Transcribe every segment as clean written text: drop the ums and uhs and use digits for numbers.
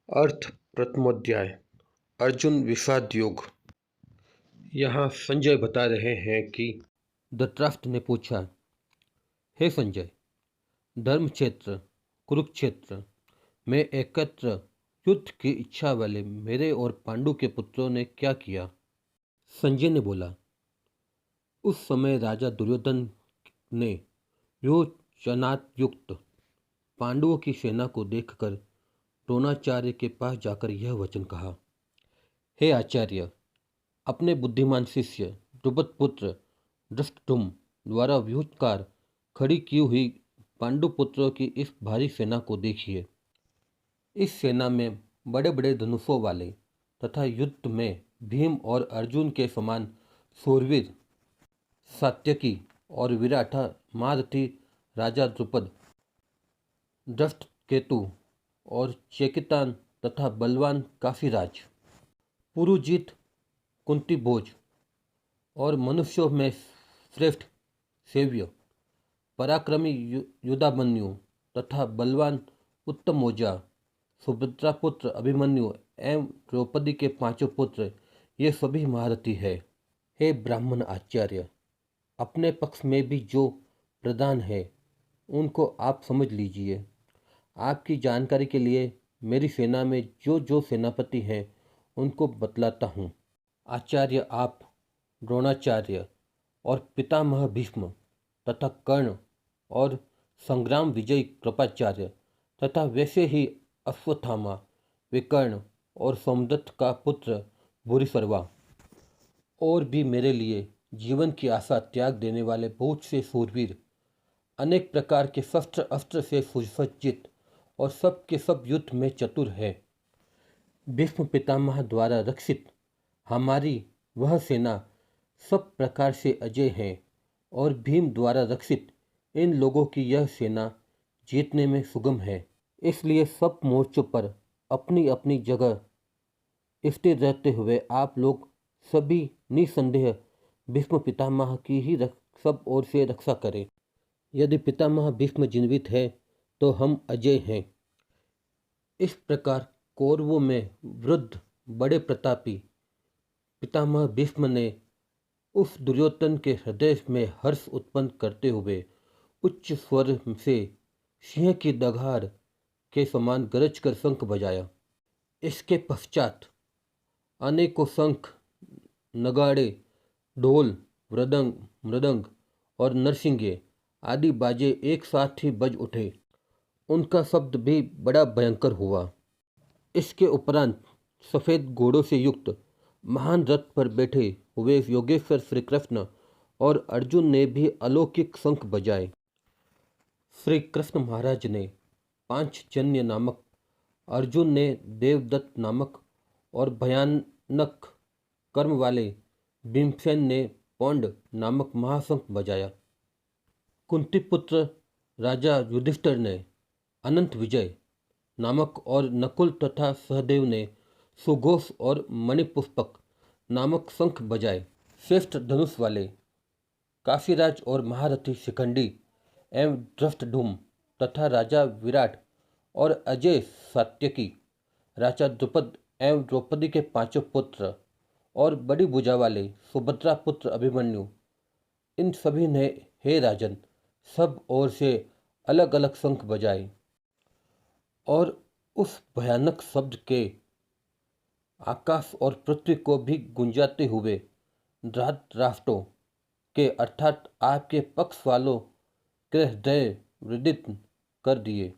अर्थ प्रथमोध्याय अर्जुन विषाद योग। यहाँ संजय बता रहे हैं कि धृतराष्ट्र ने पूछा, हे संजय, धर्म क्षेत्र कुरुक्षेत्र में एकत्र युद्ध की इच्छा वाले मेरे और पांडु के पुत्रों ने क्या किया? संजय ने बोला, उस समय राजा दुर्योधन ने योजनायुक्त पांडवों की सेना को देखकर द्रोणाचार्य के पास जाकर यह वचन कहा, हे आचार्य, अपने बुद्धिमान शिष्य द्रुपद पुत्र धृष्टद्युम्न द्वारा व्यूहकार खड़ी की हुई पांडुपुत्रों की इस भारी सेना को देखिए। इस सेना में बड़े बड़े धनुषों वाले तथा युद्ध में भीम और अर्जुन के समान शूरवीर सात्यकी और विराट महारथी राजा द्रुपद, धृष्टकेतु और चेकितान तथा बलवान काशीराज, पुरुजित, कुंती भोज और मनुष्यों में श्रेष्ठ सेव्य पराक्रमी युधामन्यु तथा बलवान उत्तमौजा, सुभद्रा पुत्र अभिमन्यु एवं द्रौपदी के पांचों पुत्र, ये सभी महारथी है। हे ब्राह्मण आचार्य, अपने पक्ष में भी जो प्रधान है उनको आप समझ लीजिए। आपकी जानकारी के लिए मेरी सेना में जो जो सेनापति हैं उनको बतलाता हूँ। आचार्य आप द्रोणाचार्य और पितामह भीष्म तथा कर्ण और संग्राम विजयी कृपाचार्य तथा वैसे ही अश्वत्थामा, विकर्ण और सोमदत्त का पुत्र भूरिश्रवा और भी मेरे लिए जीवन की आशा त्याग देने वाले बहुत से शूरवीर, अनेक प्रकार के शस्त्र अस्त्र से सुसज्जित और सब के सब युद्ध में चतुर है। भीष्म पितामह द्वारा रक्षित हमारी वह सेना सब प्रकार से अजय है और भीम द्वारा रक्षित इन लोगों की यह सेना जीतने में सुगम है। इसलिए सब मोर्चों पर अपनी अपनी जगह स्थिर रहते हुए आप लोग सभी निसंदेह भीष्म पितामह की ही सब ओर से रक्षा करें। यदि पितामह भीष्म जीवित है तो हम अजय हैं। इस प्रकार कौरवों में वृद्ध बड़े प्रतापी पितामह भीष्म ने उस दुर्योधन के हृदय में हर्ष उत्पन्न करते हुए उच्च स्वर से सिंह की दगाड़ के समान गरज कर शंख बजाया। इसके पश्चात अनेकों शंख, नगाड़े, ढोल, मृदंग और नरसिंगे आदि बाजे एक साथ ही बज उठे। उनका शब्द भी बड़ा भयंकर हुआ। इसके उपरांत सफ़ेद घोड़ों से युक्त महान रथ पर बैठे हुए योगेश्वर श्री कृष्ण और अर्जुन ने भी अलौकिक शंख बजाए। श्री कृष्ण महाराज ने पांचजन्य नामक, अर्जुन ने देवदत्त नामक और भयानक कर्म वाले भीमसेन ने पौंड नामक महाशंख बजाया। कुंती पुत्र राजा युधिष्ठिर ने अनंत विजय नामक और नकुल तथा सहदेव ने सुघोष और मणिपुष्पक नामक शंख बजाए। श्रेष्ठ धनुष वाले काशीराज और महारथी शिखंडी एवं धृष्टद्युम्न तथा राजा विराट और अजय सात्यकी, राजा द्रुपद एवं द्रौपदी के पांचों पुत्र और बड़ी भुजा वाले सुभद्रा पुत्र अभिमन्यु, इन सभी ने हे राजन सब ओर से अलग अलग शंख बजाए और उस भयानक शब्द के आकाश और पृथ्वी को भी गुंजाते हुए धृतराष्ट्रों के अर्थात आपके पक्ष वालों के हृदय विदित कर दिए।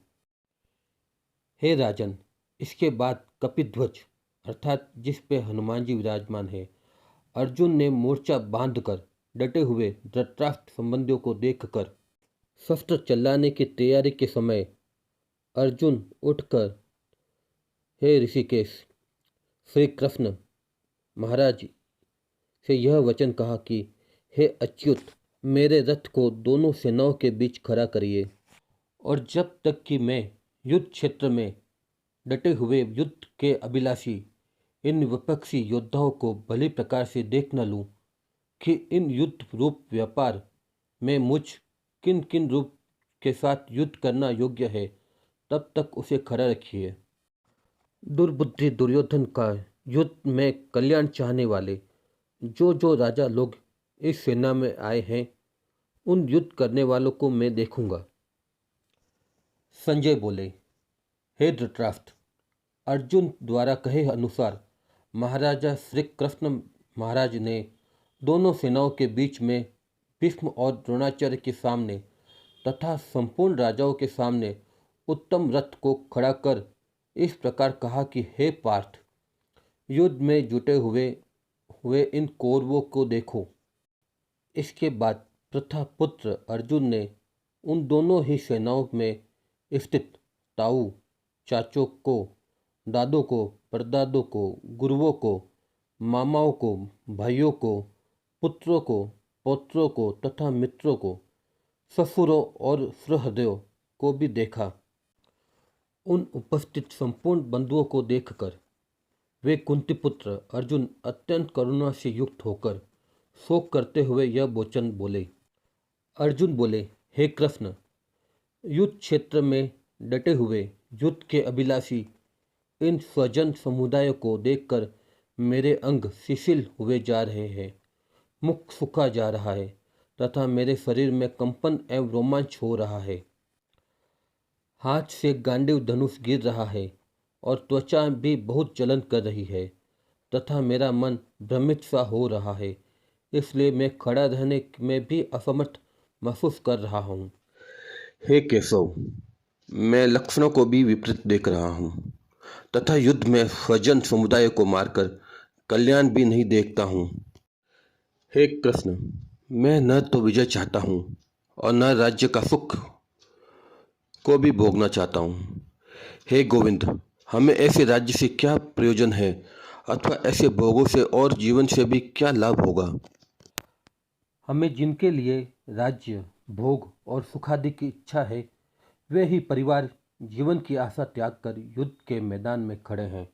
हे राजन, इसके बाद कपिध्वज अर्थात जिस पे हनुमान जी विराजमान है, अर्जुन ने मोर्चा बांधकर डटे हुए धृतराष्ट्र संबंधियों को देखकर शस्त्र चलाने की तैयारी के समय अर्जुन उठकर, हे ऋषिकेश, श्री कृष्ण महाराज से यह वचन कहा कि हे अच्युत, मेरे रथ को दोनों सेनाओं के बीच खड़ा करिए और जब तक कि मैं युद्ध क्षेत्र में डटे हुए युद्ध के अभिलाषी इन विपक्षी योद्धाओं को भली प्रकार से देख न लूँ कि इन युद्ध रूप व्यापार में मुझ किन किन रूप के साथ युद्ध करना योग्य है, तब तक उसे खड़ा रखिए। दुर्बुद्धि दुर्योधन का युद्ध में कल्याण चाहने वाले जो राजा लोग इस सेना में आए हैं, उन युद्ध करने वालों को मैं देखूंगा। संजय बोले, हे धृतराष्ट्र, अर्जुन द्वारा कहे अनुसार महाराजा श्री कृष्ण महाराज ने दोनों सेनाओं के बीच में भीष्म और द्रोणाचार्य के सामने तथा संपूर्ण राजाओं के सामने उत्तम रथ को खड़ा कर इस प्रकार कहा कि हे पार्थ, युद्ध में जुटे हुए इन कौरवों को देखो। इसके बाद प्रथापुत्र अर्जुन ने उन दोनों ही सेनाओं में स्थित ताऊ, चाचों को, दादों को, परदादों को, गुरुओं को, मामाओं को, भाइयों को, पुत्रों को, पौत्रों को तथा मित्रों को, ससुरों और सहृदयों को भी देखा। उन उपस्थित संपूर्ण बंधुओं को देखकर वे कुंतीपुत्र अर्जुन अत्यंत करुणा से युक्त होकर शोक करते हुए यह वचन बोले। अर्जुन बोले, हे कृष्ण, युद्ध क्षेत्र में डटे हुए युद्ध के अभिलाषी इन स्वजन समुदाय को देखकर मेरे अंग शिथिल हुए जा रहे हैं, मुख सूखा जा रहा है तथा मेरे शरीर में कंपन एवं रोमांच हो रहा है। हाथ से गांडीव धनुष गिर रहा है और त्वचा भी बहुत जलन कर रही है तथा मेरा मन भ्रमित सा हो रहा है, इसलिए मैं खड़ा रहने में भी असमर्थ महसूस कर रहा हूँ। हे केशव, मैं लक्षणों को भी विपरीत देख रहा हूँ तथा युद्ध में स्वजन समुदाय को मारकर कल्याण भी नहीं देखता हूँ। हे कृष्ण, मैं न तो विजय चाहता हूँ और न राज्य का सुख को भी भोगना चाहता हूँ। हे गोविंद, हमें ऐसे राज्य से क्या प्रयोजन है अथवा ऐसे भोगों से और जीवन से भी क्या लाभ होगा। हमें जिनके लिए राज्य, भोग और सुखादि की इच्छा है, वे ही परिवार जीवन की आशा त्याग कर युद्ध के मैदान में खड़े हैं।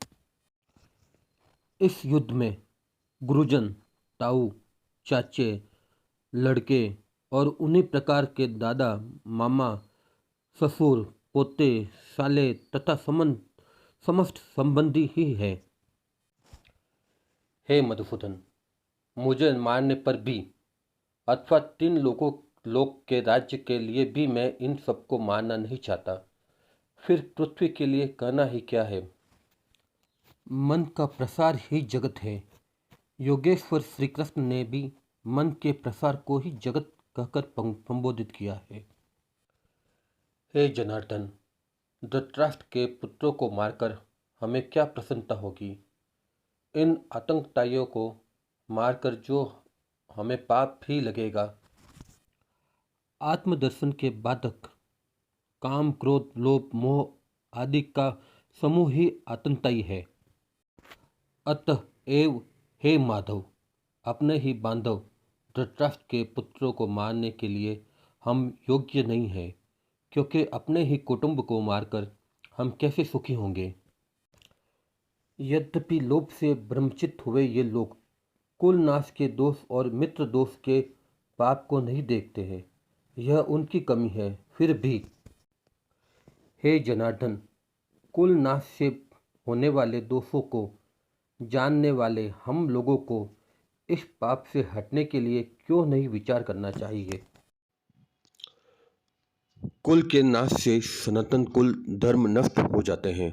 इस युद्ध में गुरुजन, ताऊ, चाचे, लड़के और उन्हीं प्रकार के दादा, मामा, ससुर, पोते, साले तथा समस्त संबंधी ही है। हे मधुसूदन, मुझे मारने पर भी अथवा 3 लोग के राज्य के लिए भी मैं इन सबको मारना नहीं चाहता। फिर पृथ्वी के लिए कहना ही क्या है। मन का प्रसार ही जगत है। योगेश्वर श्री कृष्ण ने भी मन के प्रसार को ही जगत कहकर संबोधित किया है। हे जनार्दन, धृतराष्ट्र के पुत्रों को मारकर हमें क्या प्रसन्नता होगी। इन आतंकताइयों को मारकर जो हमें पाप ही लगेगा। आत्मदर्शन के बाधक काम, क्रोध, लोभ, मोह आदि का समूह ही आतंकताई है। अतः एव हे माधव, अपने ही बांधव धृतराष्ट्र के पुत्रों को मारने के लिए हम योग्य नहीं हैं, क्योंकि अपने ही कुटुंब को मारकर हम कैसे सुखी होंगे। यद्यपि लोभ से भ्रमचित हुए ये लोग कुल नाश के दोष और मित्र दोष के पाप को नहीं देखते हैं, यह उनकी कमी है। फिर भी हे जनार्दन, कुल नाश से होने वाले दोषों को जानने वाले हम लोगों को इस पाप से हटने के लिए क्यों नहीं विचार करना चाहिए। कुल के नाश से सनातन कुल धर्म नष्ट हो जाते हैं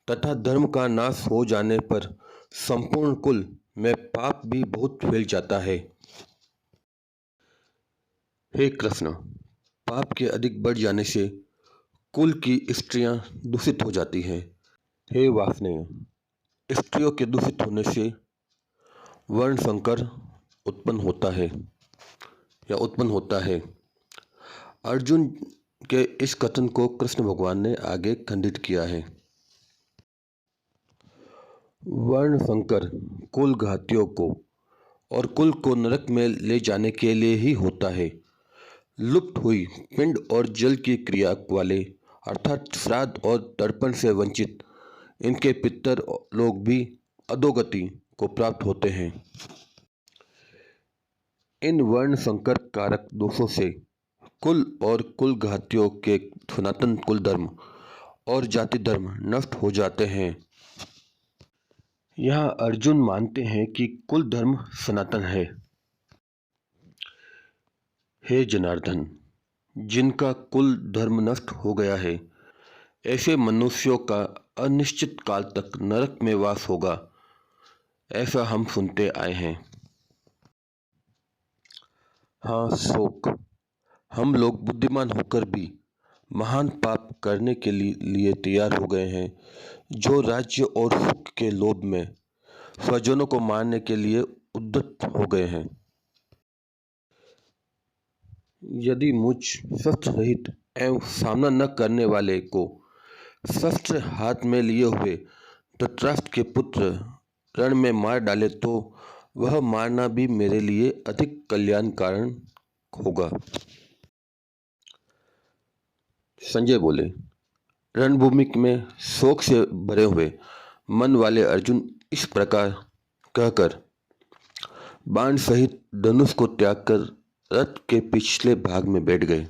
तथा धर्म का नाश हो जाने पर संपूर्ण कुल में पाप भी बहुत फैल जाता है। हे कृष्ण, पाप के अधिक बढ़ जाने से कुल की स्त्रियां दूषित हो जाती हैं। हे वासनेय, स्त्रियों के दूषित होने से वर्ण संकर उत्पन्न होता है। अर्जुन के इस कथन को कृष्ण भगवान ने आगे खंडित किया है। वर्ण संकर कुल घातियों को और कुल को नरक में ले जाने के लिए ही होता है। लुप्त हुई पिंड और जल की क्रिया वाले अर्थात श्राद्ध और तर्पण से वंचित इनके पितर लोग भी अधोगति को प्राप्त होते हैं। इन वर्ण संकर कारक दोषों से कुल और कुल घातियों के सनातन कुल धर्म और जाति धर्म नष्ट हो जाते हैं यहाँ अर्जुन मानते हैं कि कुल धर्म सनातन है। हे जनार्दन, जिनका कुल धर्म नष्ट हो गया है, ऐसे मनुष्यों का अनिश्चित काल तक नरक में वास होगा, ऐसा हम सुनते आए हैं। हाँ शोक, हम लोग बुद्धिमान होकर भी महान पाप करने के लिए तैयार हो गए हैं, जो राज्य और सुख के लोभ में स्वजनों को मारने के लिए उद्यत हो गए हैं। यदि मुझ शस्त्र रहित एवं सामना न करने वाले को शस्त्र हाथ में लिए हुए धृतराष्ट्र के पुत्र रण में मार डाले तो वह मारना भी मेरे लिए अधिक कल्याण कारण होगा। संजय बोले। रणभूमि में शोक से भरे हुए मन वाले अर्जुन इस प्रकार कहकर बाण सहित धनुष को त्याग कर रथ के पिछले भाग में बैठ गए।